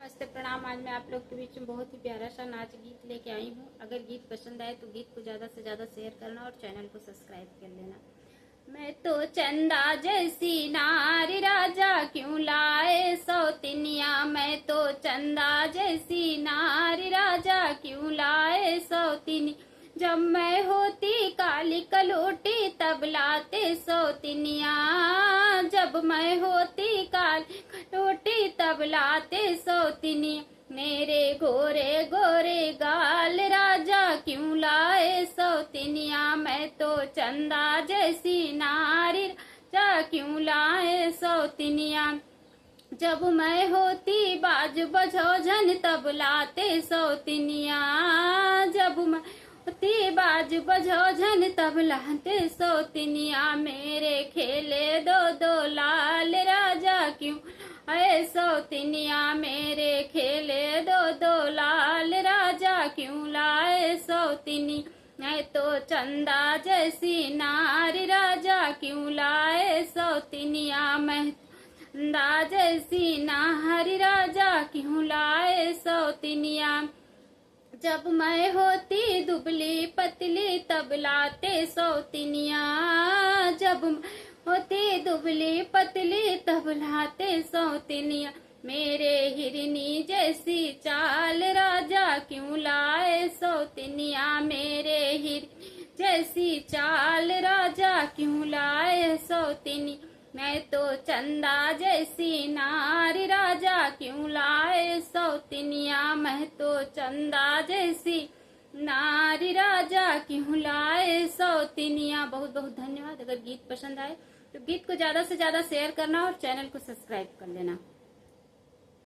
नमस्ते प्रणाम। आज मैं आप लोग के बीच में बहुत ही प्यारा सा नाच गीत लेके आई हूँ। अगर गीत पसंद आए तो गीत को ज़्यादा से ज़्यादा शेयर करना और चैनल को सब्सक्राइब कर लेना। मैं तो चंदा जैसी नारी राजा क्यों लाए सौतिनिया, मैं तो चंदा जैसी नारी राजा क्यों लाए सौतिनी। जब मैं होती काली कलोटी तब लाते सौतिनिया, जब मैं होती काली कलोटी तब लाते सौतिनिया। मेरे गोरे गोरे गाल राजा क्यों लाए सौतिनिया, मैं तो चंदा जैसी नारी राजा क्यों लाए सौतिनिया। जब मैं होती बाज बझोझन तब लाते सौतिनिया, जब मैं होती बाज बझोझन तब लाते सौतिनिया। मेरे खेले दो दो लाल राजा क्यों लाए सौतिनिया, मेरे खेले दो दो लाल राजा क्यों लाए सौतिनी। मैं तो चंदा जैसी नारी राजा क्यों लाए सौतिनिया, मैं चंदा जैसी नारी राजा क्यों लाए सौतिनिया। जब मैं होती दुबली पतली तब लाते सौतिनिया, जब होती दुबली पतली तब लाते सौतिनिया। मेरे हिरनी जैसी चाल राजा क्यों लाए सौतिनिया, मेरे हिरनी जैसी चाल राजा क्यों लाए सौतिनी। मैं तो चंदा जैसी नारी राजा क्यों लाए सौतिनिया, मैं तो चंदा जैसी नारी राजा क्यों लाए सौतिनिया। बहुत बहुत धन्यवाद। अगर गीत पसंद आए तो गीत को ज्यादा से ज्यादा शेयर करना और चैनल को सब्सक्राइब कर लेना।